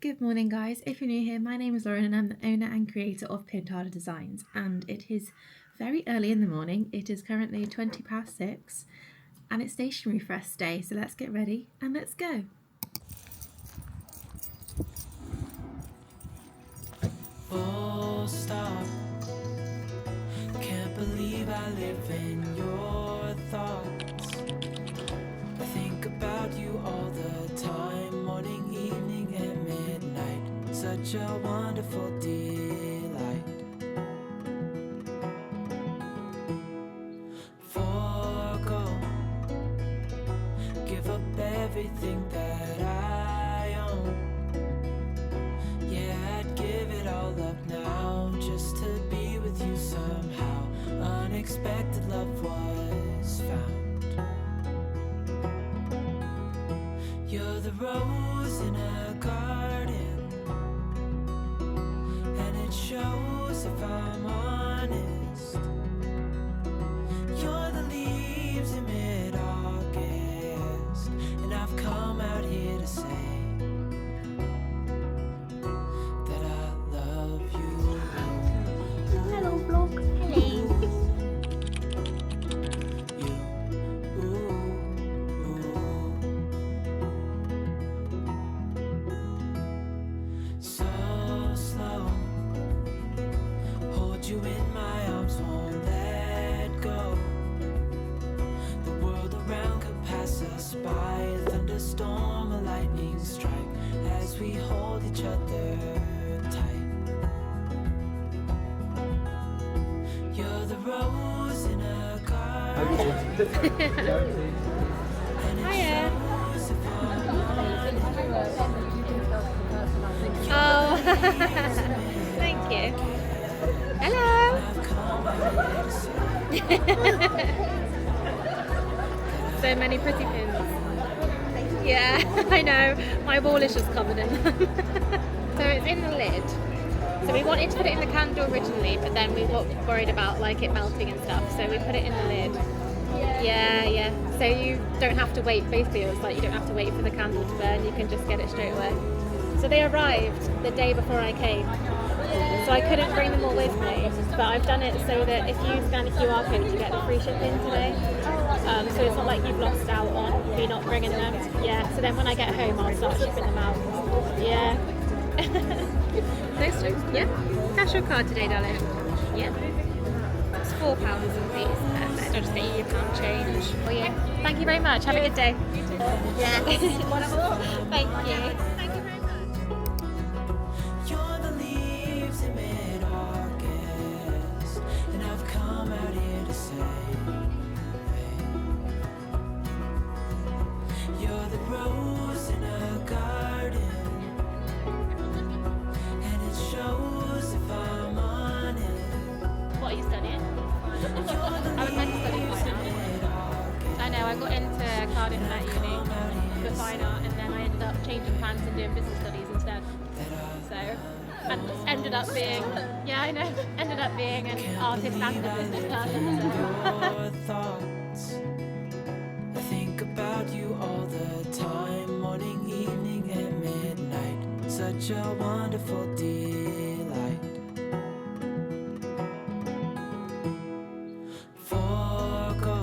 Good morning guys, if you're new here, my name is Lauren and I'm the owner and creator of Pintada Designs, and it is very early in the morning. It is currently 6:20 and it's Stationery Fest day, so let's get ready and let's go. Full stop. Can't believe I live in your thoughts. I think about you all the time, morning, evening, and midnight. Such a wonderful delight. Forgo, give up everything that I own. Yeah, I'd give it all up now just to be with you somehow. Unexpected love was found. You're the rose in a garden, and it shows if I'm honest. You're the leaves in mid-August, and I've come out here to say that I love you. Hello vlog. Hello. You, so slow. Hold you in my arms, won't let go. The world around could pass us by, a thunderstorm, a lightning strike, as we hold each other tight. You're the rose in a garden. Hiya! Oh, Thank you. Hello! So many pretty pins. Yeah, I know. My wall is just covered in them. So it's in the lid. So we wanted to put it in the candle originally, but then we got worried about like it melting and stuff. So we put it in the lid. Yeah. So you don't have to wait. Basically, it was like you don't have to wait for the candle to burn. You can just get it straight away. So they arrived the day before I came. So I couldn't bring them all with me, but I've done it so that if you scan the QR code, you get the free shipping today. So it's not like you've lost out on me not bringing them. Yeah. So then when I get home, I'll start shipping them out. Yeah. Those two? Yeah. Cash or card today, darling? Yeah. It's £4 in fees. Perfect. I'll just get you your pound change. Oh yeah. Thank you very much. Have a good day. Yeah. Thank you. Thank you very much. You're the leaves in mid-August, and I've come out here to say, you're the rose in a garden, and it shows if I'm honest. what are you studying? I was meant to study fine art. I know, I got into Cardiff at uni for fine art, and then I ended up changing plans and doing business studies instead. So, and ended up being, ended up being an artist and a business person. Your thoughts, I think about you all the time, morning, evening, and midnight. Such a wonderful delight. Forgo,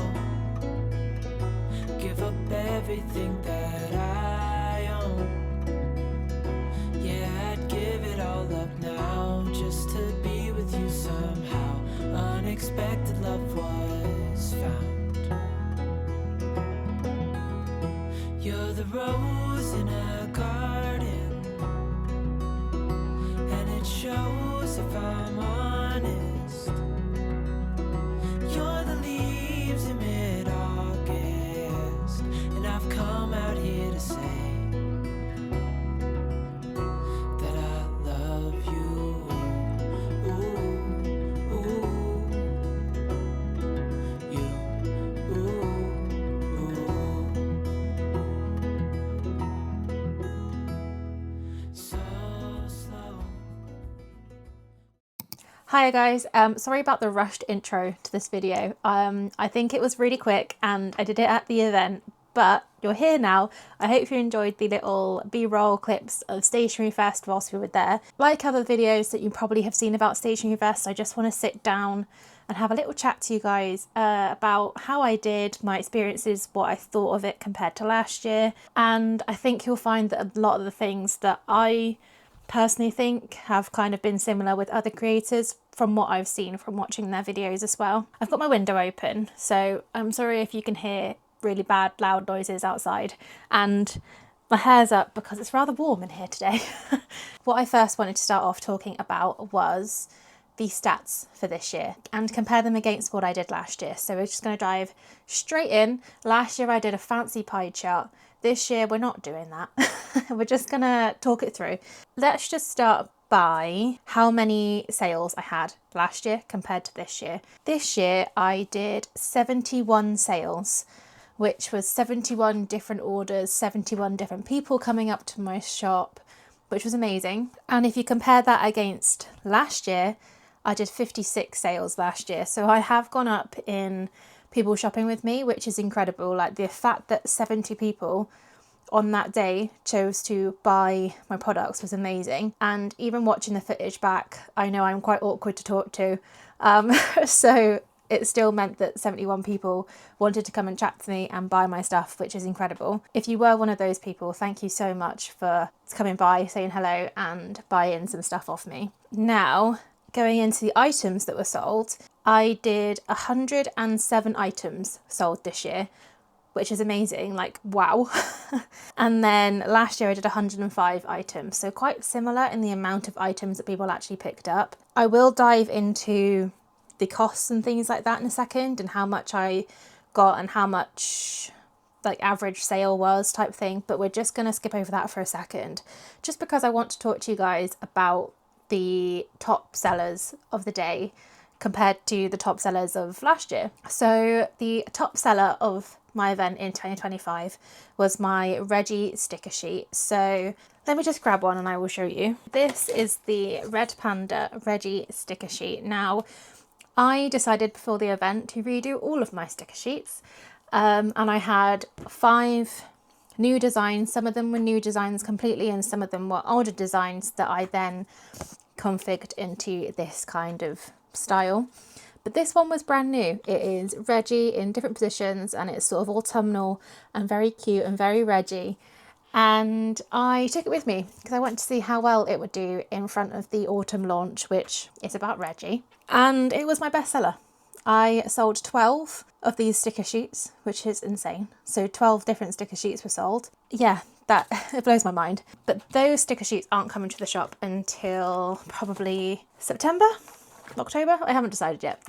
give up everything that I own. Yeah, I'd give it all up now just to be with you somehow. Unexpected love was found. You're the rose in a garden, and it shows if I'm honest. You're the leaves in mid-August, and I've come out here to say that I love you. You. So slow. Hi guys, sorry about the rushed intro to this video. I think it was really quick and I did it at the event, but you're here now. I hope you enjoyed the little B-roll clips of Stationery Fest whilst we were there. Like other videos that you probably have seen about Stationery Fest, I just want to sit down and have a little chat to you guys about how I did, my experiences, what I thought of it compared to last year. And I think you'll find that a lot of the things that I personally think have kind of been similar with other creators from what I've seen from watching their videos as well. I've got my window open, so I'm sorry if you can hear really bad loud noises outside, and my hair's up because it's rather warm in here today. What I first wanted to start off talking about was the stats for this year and compare them against what I did last year. So we're just going to dive straight in. Last year I did a fancy pie chart. This year we're not doing that. We're just going to talk it through. Let's just start by how many sales I had last year compared to this year. This year I did 71 sales, which was 71 different orders, 71 different people coming up to my shop, which was amazing. And if you compare that against last year, I did 56 sales last year. So I have gone up in people shopping with me, which is incredible. Like the fact that 70 people on that day chose to buy my products was amazing. And even watching the footage back, I know I'm quite awkward to talk to. So it still meant that 71 people wanted to come and chat to me and buy my stuff, which is incredible. If you were one of those people, thank you so much for coming by, saying hello and buying some stuff off me. Now, going into the items that were sold, I did 107 items sold this year, which is amazing, like wow. And then last year I did 105 items, so quite similar in the amount of items that people actually picked up. I will dive into the costs and things like that in a second, and how much I got and how much like average sale was type thing, but we're just going to skip over that for a second, just because I want to talk to you guys about the top sellers of the day compared to the top sellers of last year. So the top seller of my event in 2025 was my Reggie sticker sheet. So let me just grab one and I will show you. This is the Red Panda Reggie sticker sheet. Now, I decided before the event to redo all of my sticker sheets, and I had 5 new designs. Some of them were new designs completely and some of them were older designs that I then configured into this kind of style. But this one was brand new. It is Reggie in different positions and it's sort of autumnal and very cute and very Reggie. And I took it with me because I wanted to see how well it would do in front of the autumn launch, which is about Reggie. And it was my bestseller. I sold 12 of these sticker sheets, which is insane. So 12 different sticker sheets were sold. Yeah, that it blows my mind. But those sticker sheets aren't coming to the shop until probably September, October. I haven't decided yet.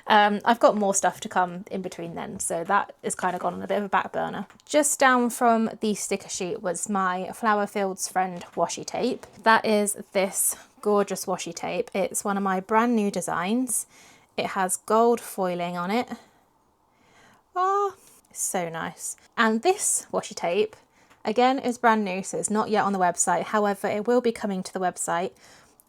I've got more stuff to come in between then, so that is kind of gone on a bit of a back burner. Just down from the sticker sheet was my Flower Fields Friend washi tape. That is this gorgeous washi tape. It's one of my brand new designs. It has gold foiling on it. Oh, so nice. And this washi tape, again, is brand new, so it's not yet on the website. However, it will be coming to the website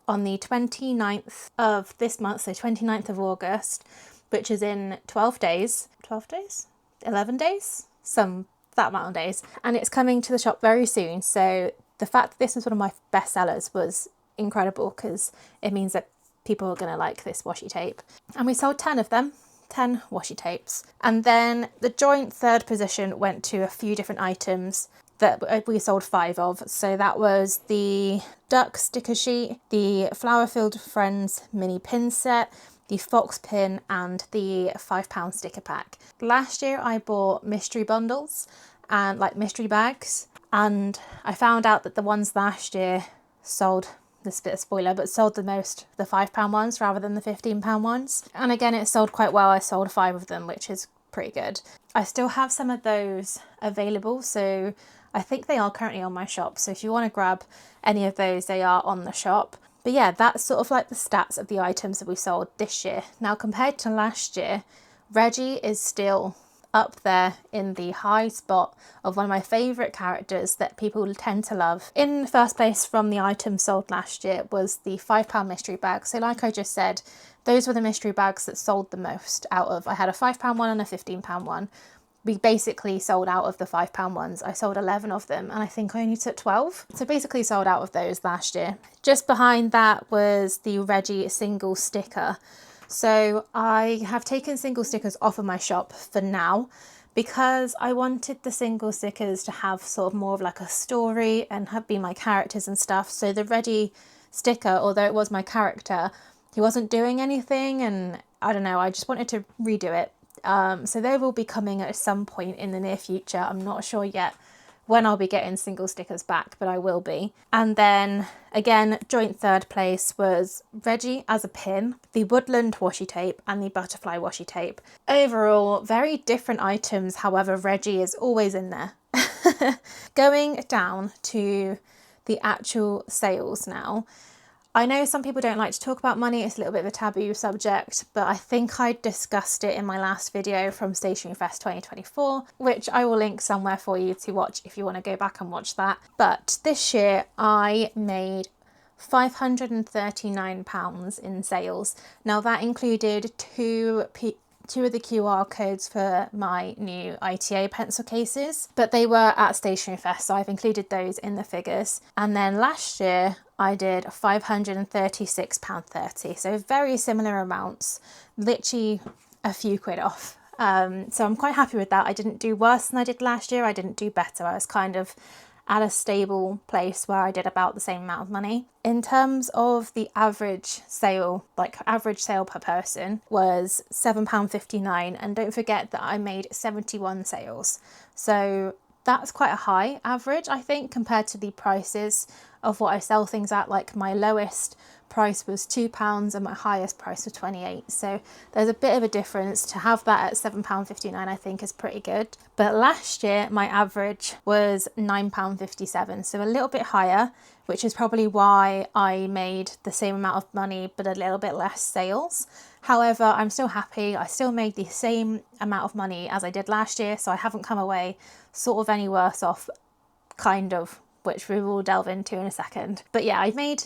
on the 29th of this month, so 29th of August, which is in 12 days. 12 days? 11 days? That amount of days. And it's coming to the shop very soon. So the fact that this was one of my best sellers was incredible because it means that people are going to like this washi tape. And we sold 10 of them, 10 washi tapes. And then the joint third position went to a few different items that we sold 5 of. So that was the duck sticker sheet, the Flowerfield Friends mini pin set, the fox pin and the £5 sticker pack. Last year I bought mystery bundles and like mystery bags, and I found out that the ones last year sold, this bit of spoiler, but sold the most the £5 ones rather than the £15 ones. And again, it sold quite well. I sold 5 of them, which is pretty good. I still have some of those available, so I think they are currently on my shop. So if you want to grab any of those, they are on the shop. But yeah, that's sort of like the stats of the items that we sold this year. Now, compared to last year, Reggie is still up there in the high spot of one of my favourite characters that people tend to love. In the first place from the items sold last year was the £5 mystery bag. So like I just said, those were the mystery bags that sold the most out of, I had a £5 one and a £15 one. we basically sold out of the £5 ones. I sold 11 of them and I think I only took 12. So basically sold out of those last year. Just behind that was the Reggie single sticker. So I have taken single stickers off of my shop for now because I wanted the single stickers to have sort of more of like a story and have been my characters and stuff. So the Reggie sticker, although it was my character, he wasn't doing anything, and I don't know, I just wanted to redo it. So they will be coming at some point in the near future. I'm not sure yet when I'll be getting single stickers back, but I will be. And then again, joint third place was Reggie as a pin, the woodland washi tape and the butterfly washi tape. Overall, very different items. However, Reggie is always in there. Going down to the actual sales now. I know some people don't like to talk about money, it's a little bit of a taboo subject, but I think I discussed it in my last video from Stationery Fest 2024, which I will link somewhere for you to watch if you want to go back and watch that. But this year I made £539 in sales. Now that included two of the QR codes for my new ITA pencil cases, but they were at Stationery Fest, so I've included those in the figures. And then last year I did £536.30, so very similar amounts, literally a few quid off. So I'm quite happy with that. I didn't do worse than I did last year. I didn't do better. I was kind of at a stable place where I did about the same amount of money. In terms of the average sale, like average sale per person was £7.59, and don't forget that I made 71 sales. So that's quite a high average, I think, compared to the prices of what I sell things at. Like my lowest price was £2 and my highest price was 28. So there's a bit of a difference. To have that at £7.59 I think is pretty good. But last year my average was £9.57, so a little bit higher, which is probably why I made the same amount of money but a little bit less sales. However, I'm still happy. I still made the same amount of money as I did last year, so I haven't come away sort of any worse off, kind of, which we will delve into in a second. But yeah, I made,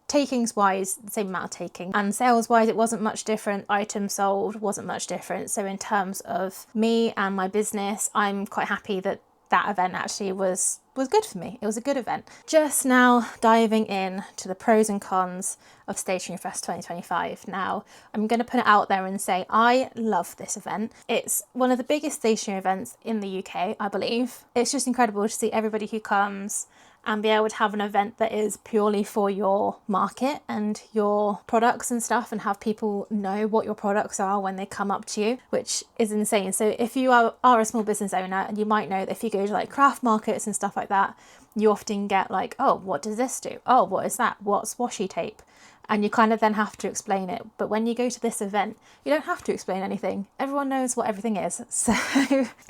takings wise, the same amount of taking, and sales wise it wasn't much different. Items sold wasn't much different. So in terms of me and my business, I'm quite happy that that event actually was good for me. It was a good event. Just now diving in to the pros and cons of Stationery Fest 2025. Now, I'm going to put it out there and say I love this event. It's one of the biggest stationery events in the UK, I believe. It's just incredible to see everybody who comes and be able to have an event that is purely for your market and your products and stuff, and have people know what your products are when they come up to you, which is insane. So if you are a small business owner, and you might know that if you go to like craft markets and stuff like that, you often get like, oh, what does this do? Oh, what is that? What's washi tape? And you kind of then have to explain it. But when you go to this event, you don't have to explain anything. Everyone knows what everything is. So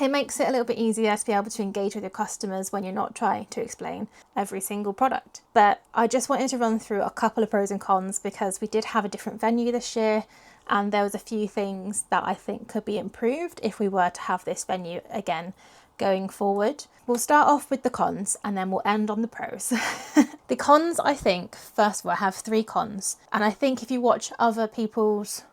it makes it a little bit easier to be able to engage with your customers when you're not trying to explain every single product. But I just wanted to run through a couple of pros and cons, because we did have a different venue this year, and there was a few things that I think could be improved if we were to have this venue again going forward. We'll start off with the cons and then we'll end on the pros. The cons, I think, first of all, I have 3 cons. And I think if you watch other people's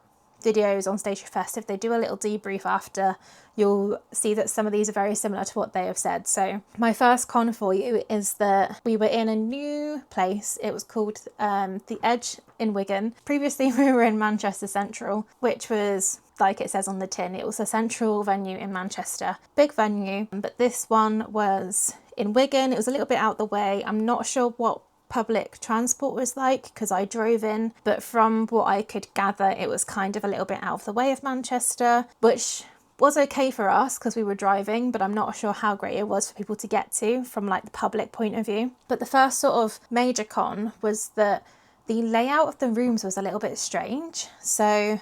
videos on Stationery Fest, if they do a little debrief after, you'll see that some of these are very similar to what they have said. So my first con for you is that we were in a new place. It was called The Edge in Wigan. Previously we were in Manchester Central, which was, like it says on the tin, it was a central venue in Manchester. Big venue, but this one was in Wigan. It was a little bit out the way. I'm not sure what public transport was like because I drove in, but from what I could gather it was kind of a little bit out of the way of Manchester, which was okay for us because we were driving, but I'm not sure how great it was for people to get to from like the public point of view. But the first sort of major con was that the layout of the rooms was a little bit strange. So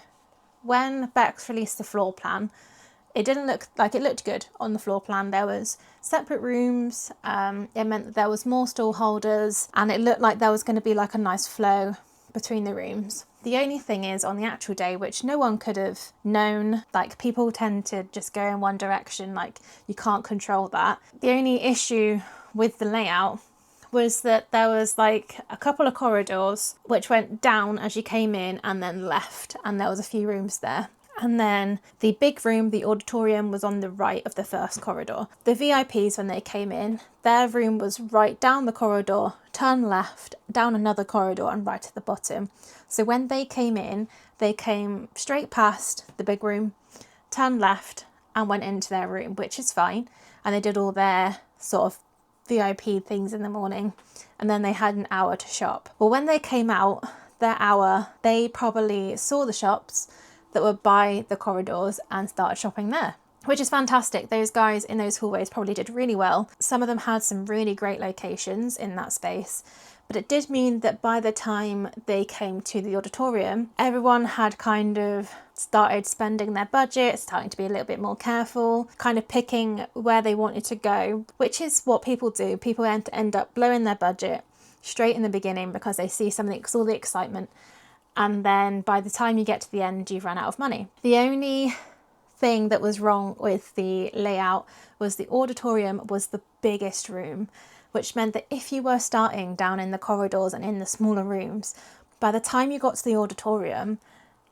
when Bex released the floor plan, it didn't look like it looked good on the floor plan. There was separate rooms. It meant that there was more stall holders, and it looked like there was going to be like a nice flow between the rooms. The only thing is, on the actual day, which no one could have known, like people tend to just go in one direction, like you can't control that. The only issue with the layout was that there was like a couple of corridors which went down as you came in and then left, and there was a few rooms there. And then the big room, the auditorium, was on the right of the first corridor. The VIPs, when they came in, their room was right down the corridor, turn left, down another corridor and right at the bottom. So when they came in, they came straight past the big room, turned left and went into their room, which is fine. And they did all their sort of VIP things in the morning. And then they had an hour to shop. Well, when they came out, their hour, they probably saw the shops that were by the corridors and started shopping there, which is fantastic. Those guys in those hallways probably did really well. Some of them had some really great locations in that space, but it did mean that by the time they came to the auditorium, everyone had kind of started spending their budget, starting to be a little bit more careful, kind of picking where they wanted to go, which is what people do. People end up blowing their budget straight in the beginning because they see something, all the excitement, and then by the time you get to the end, you've run out of money. The only thing that was wrong with the layout was the auditorium was the biggest room, which meant that if you were starting down in the corridors and in the smaller rooms, by the time you got to the auditorium,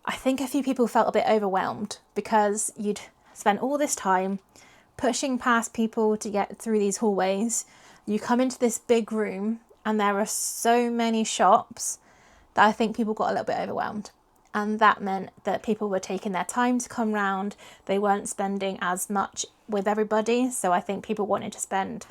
I think a few people felt a bit overwhelmed because you'd spent all this time pushing past people to get through these hallways. You come into this big room and there are so many shops that I think people got a little bit overwhelmed. And that meant that people were taking their time to come round. They weren't spending as much with everybody. So I think people wanted to spend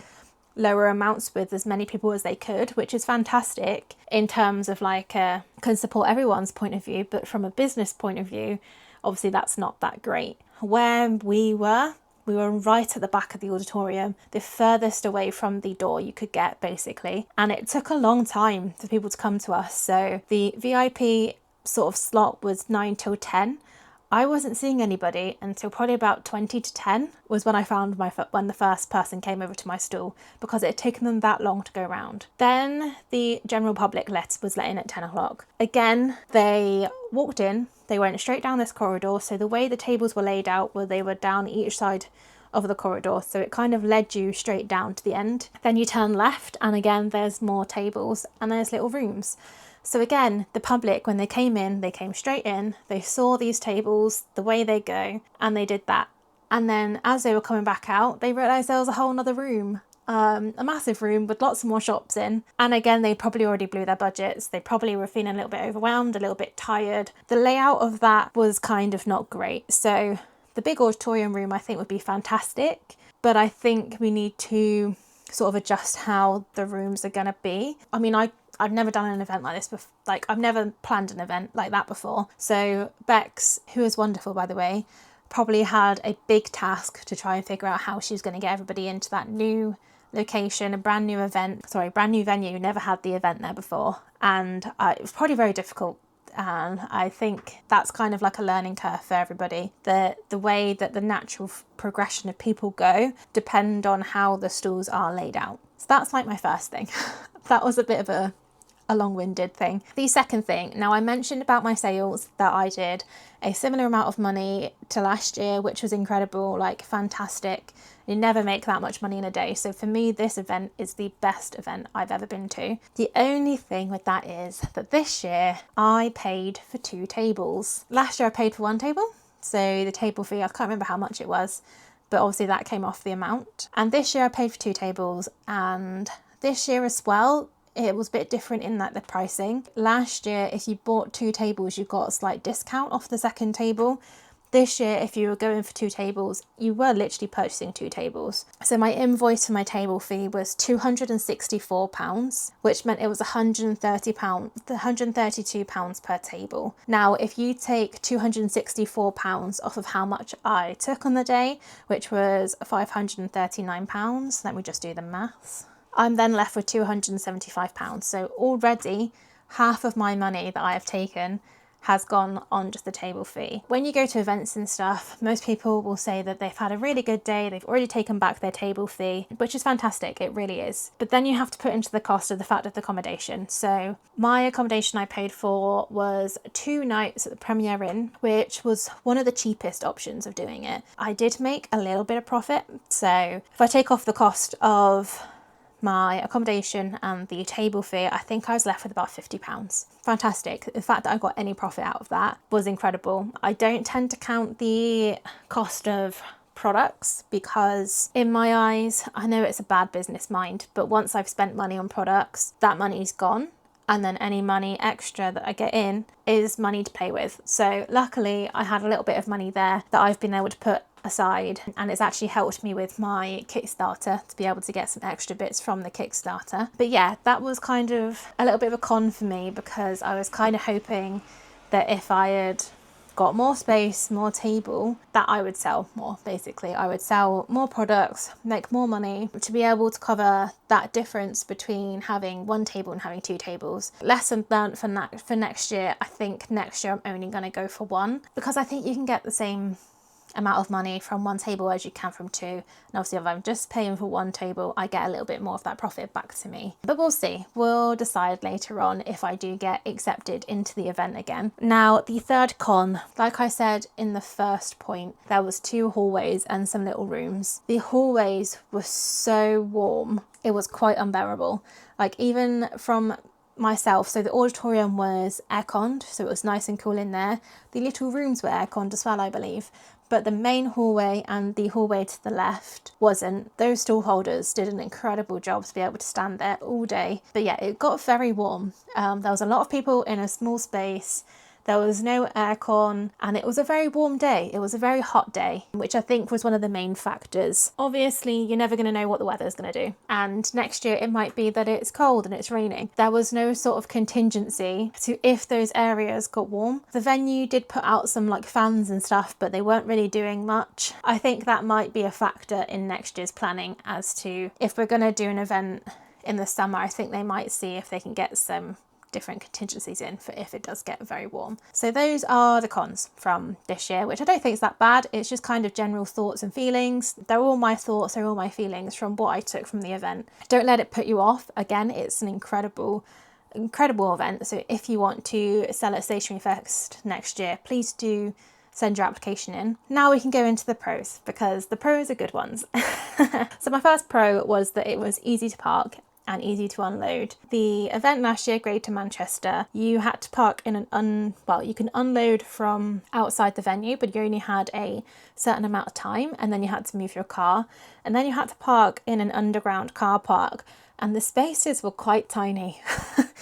lower amounts with as many people as they could, which is fantastic in terms of like can support everyone's point of view. But from a business point of view, obviously that's not that great. Where we were right at the back of the auditorium, the furthest away from the door you could get, basically. And it took a long time for people to come to us. So the VIP sort of slot was 9 till 10. I wasn't seeing anybody until probably about 20 to 10 was when I found when the first person came over to my stall, because it had taken them that long to go around. Then the general public was let in at 10 o'clock. Again, they walked in, they went straight down this corridor. So the way the tables were laid out were they were down each side of the corridor, so it kind of led you straight down to the end. Then you turn left and again there's more tables and there's little rooms. So again, the public, when they came in, they came straight in, they saw these tables, the way they go, and they did that. And then as they were coming back out, they realised there was a whole nother room, a massive room with lots more shops in. And again, they probably already blew their budgets. They probably were feeling a little bit overwhelmed, a little bit tired. The layout of that was kind of not great. So the big auditorium room, I think, would be fantastic, but I think we need to sort of adjust how the rooms are going to be. I mean, I've never done an event like this before. Like, I've never planned an event like that before. So Bex, who is wonderful, by the way, probably had a big task to try and figure out how she was going to get everybody into that new location, a brand new venue, never had the event there before. And it was probably very difficult. And I think that's kind of like a learning curve for everybody. The way that the natural progression of people go depend on how the stalls are laid out. So that's like my first thing. That was a bit of a long-winded thing. The second thing, now I mentioned about my sales that I did a similar amount of money to last year, which was incredible, like fantastic. You never make that much money in a day. So for me, this event is the best event I've ever been to. The only thing with that is that this year I paid for 2 tables. Last year I paid for 1 table. So the table fee, I can't remember how much it was, but obviously that came off the amount. And this year I paid for 2 tables, and this year as well, it was a bit different in that the pricing. Last year, if you bought 2 tables, you got a slight discount off the second table. This year, if you were going for 2 tables, you were literally purchasing 2 tables. So my invoice for my table fee was £264, which meant it was £132 per table. Now, if you take £264 off of how much I took on the day, which was £539, let me just do the maths. I'm then left with £275. So already half of my money that I have taken has gone on just the table fee. When you go to events and stuff, most people will say that they've had a really good day, they've already taken back their table fee, which is fantastic, it really is. But then you have to put into the cost of the fact of the accommodation. So my accommodation I paid for was 2 nights at the Premier Inn, which was one of the cheapest options of doing it. I did make a little bit of profit. So if I take off the cost of my accommodation and the table fee, I think I was left with about £50. Fantastic. The fact that I got any profit out of that was incredible. I don't tend to count the cost of products because in my eyes, I know it's a bad business mind, but once I've spent money on products, that money's gone. And then any money extra that I get in is money to play with. So luckily I had a little bit of money there that I've been able to put aside, and it's actually helped me with my Kickstarter to be able to get some extra bits from the Kickstarter. But yeah, that was kind of a little bit of a con for me because I was kind of hoping that if I had got more space, more table, that I would sell more. Basically, I would sell more products, make more money to be able to cover that difference between having one table and having two tables. Lesson learned for next year. I think next year I'm only going to go for one because I think you can get the same amount of money from one table as you can from two, and obviously if I'm just paying for one table, I get a little bit more of that profit back to me. But we'll see, we'll decide later on if I do get accepted into the event again. Now the third con, like I said in the first point, there was 2 hallways and some little rooms. The hallways were so warm, it was quite unbearable. Like even from myself, so the auditorium was air-conned, so it was nice and cool in there. The little rooms were air-conned as well, I believe, but the main hallway and the hallway to the left wasn't. Those stall holders did an incredible job to be able to stand there all day. But yeah, it got very warm. There was a lot of people in a small space. There was no aircon and it was a very warm day. It was a very hot day, which I think was one of the main factors. Obviously, you're never going to know what the weather is going to do. And next year it might be that it's cold and it's raining. There was no sort of contingency to if those areas got warm. The venue did put out some like fans and stuff, but they weren't really doing much. I think that might be a factor in next year's planning as to if we're going to do an event in the summer. I think they might see if they can get some different contingencies in for if it does get very warm. So those are the cons from this year, which I don't think is that bad. It's just kind of general thoughts and feelings. They're all my thoughts, they're all my feelings from what I took from the event. Don't let it put you off. Again, it's an incredible event. So if you want to sell at Stationery Fest next year, please do send your application in. Now we can go into the pros, because the pros are good ones. So my first pro was that it was easy to park and easy to unload. The event last year, Greater Manchester, you had to park in you can unload from outside the venue, but you only had a certain amount of time, and then you had to move your car, and then you had to park in an underground car park, and the spaces were quite tiny.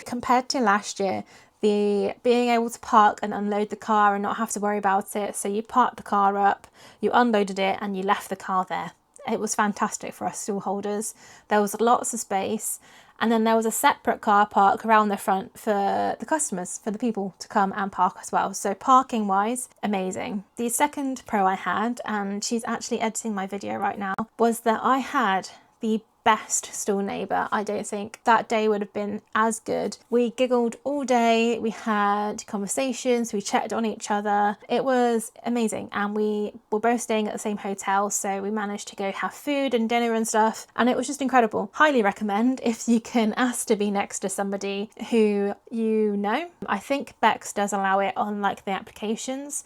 Compared to last year, the being able to park and unload the car and not have to worry about it, so you parked the car up, you unloaded it, and you left the car there. It was fantastic for us stall holders. There was lots of space, and then there was a separate car park around the front for the customers, for the people to come and park as well. So parking wise, amazing. The second pro I had, and she's actually editing my video right now, was that I had the best stall neighbour. I don't think that day would have been as good. We giggled all day, we had conversations, we checked on each other. It was amazing, and we were both staying at the same hotel, so we managed to go have food and dinner and stuff, and it was just incredible. Highly recommend if you can ask to be next to somebody who you know. I think Bex does allow it on like the applications.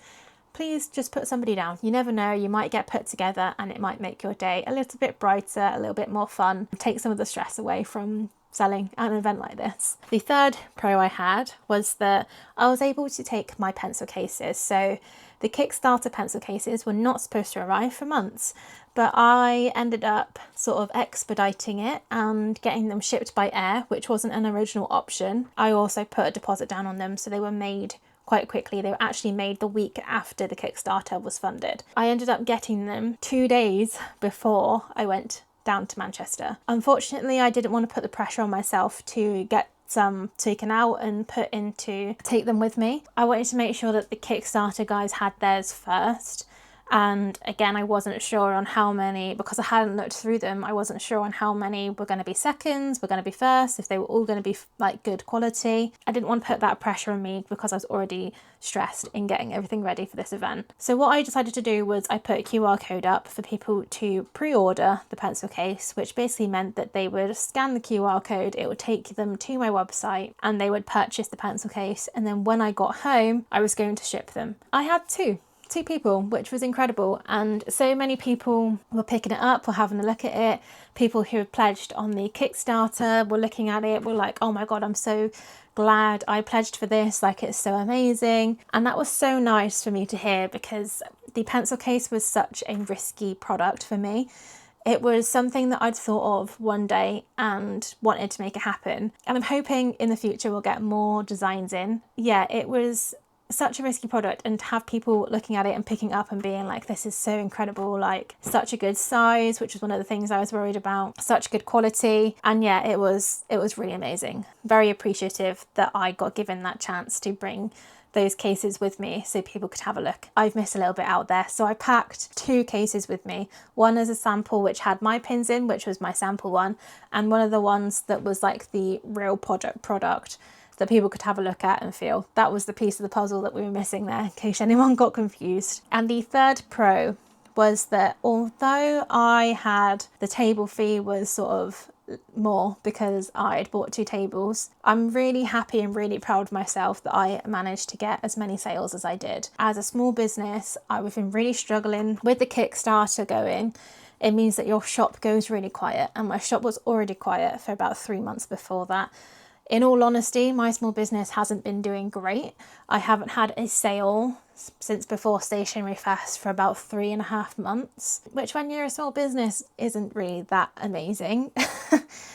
Please just put somebody down. You never know, you might get put together and it might make your day a little bit brighter, a little bit more fun, take some of the stress away from selling at an event like this. The third pro I had was that I was able to take my pencil cases. So the Kickstarter pencil cases were not supposed to arrive for months, but I ended up sort of expediting it and getting them shipped by air, which wasn't an original option. I also put a deposit down on them, so they were made quite quickly. They were actually made the week after the Kickstarter was funded. I ended up getting them 2 days before I went down to Manchester. Unfortunately, I didn't want to put the pressure on myself to get some taken out and take them with me. I wanted to make sure that the Kickstarter guys had theirs first. And again, I wasn't sure on how many, because I hadn't looked through them, I wasn't sure on how many were going to be seconds, were going to be first, if they were all going to be like good quality. I didn't want to put that pressure on me because I was already stressed in getting everything ready for this event. So what I decided to do was I put a QR code up for people to pre-order the pencil case, which basically meant that they would scan the QR code, it would take them to my website, and they would purchase the pencil case, and then when I got home, I was going to ship them. I had two. 2 people, which was incredible. And so many people were picking it up, were having a look at it. People who had pledged on the Kickstarter were looking at it, were like, oh my God, I'm so glad I pledged for this, like it's so amazing. And that was so nice for me to hear, because the pencil case was such a risky product for me. It was something that I'd thought of one day and wanted to make it happen. And I'm hoping in the future we'll get more designs in. Yeah, it was such a risky product, and to have people looking at it and picking up and being like, this is so incredible, like such a good size, which was one of the things I was worried about, such good quality. And yeah, it was really amazing. Very appreciative that I got given that chance to bring those cases with me so people could have a look. I've missed a little bit out there, so I packed 2 cases with me. One as a sample which had my pins in, which was my sample one, and one of the ones that was like the real product that people could have a look at and feel. That was the piece of the puzzle that we were missing there, in case anyone got confused. And the third pro was that although I had the table fee was sort of more because I'd bought 2 tables, I'm really happy and really proud of myself that I managed to get as many sales as I did. As a small business, I've been really struggling with the Kickstarter going. It means that your shop goes really quiet, and my shop was already quiet for about 3 months before that. In all honesty, my small business hasn't been doing great. I haven't had a sale since before Stationery Fest for about 3.5 months, which when you're a small business isn't really that amazing.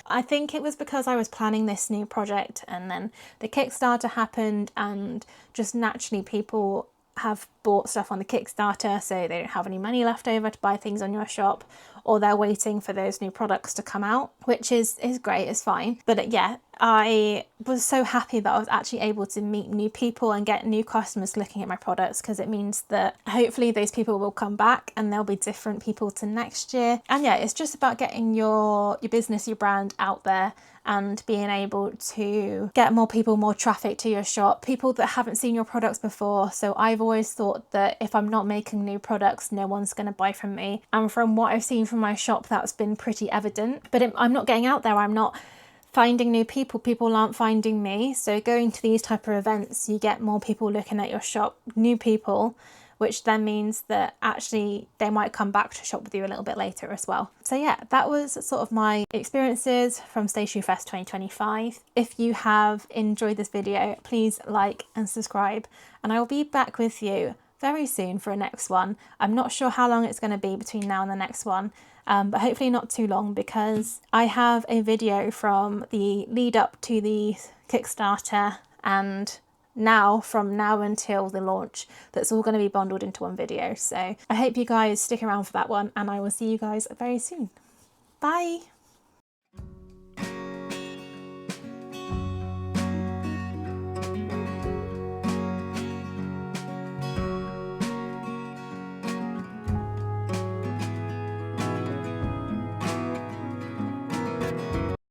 I think it was because I was planning this new project, and then the Kickstarter happened, and just naturally people have bought stuff on the Kickstarter, so they don't have any money left over to buy things on your shop, or they're waiting for those new products to come out, which is great, it's fine. But yeah, I was so happy that I was actually able to meet new people and get new customers looking at my products, because it means that hopefully those people will come back and there'll be different people to next year. And yeah, it's just about getting your business, your brand out there, and being able to get more people, more traffic to your shop, people that haven't seen your products before. So I've always thought that if I'm not making new products, no one's going to buy from me. And from what I've seen from my shop, that's been pretty evident. But I'm not getting out there, I'm not finding new people aren't finding me. So going to these type of events, you get more people looking at your shop, new people, which then means that actually they might come back to shop with you a little bit later as well. So yeah, that was sort of my experiences from Stationery Fest 2025. If you have enjoyed this video, please like and subscribe, and I will be back with you very soon for a next one. I'm not sure how long it's going to be between now and the next one, but hopefully not too long, because I have a video from the lead up to the Kickstarter and from now until the launch that's all going to be bundled into one video. So I hope you guys stick around for that one, and I will see you guys very soon. Bye.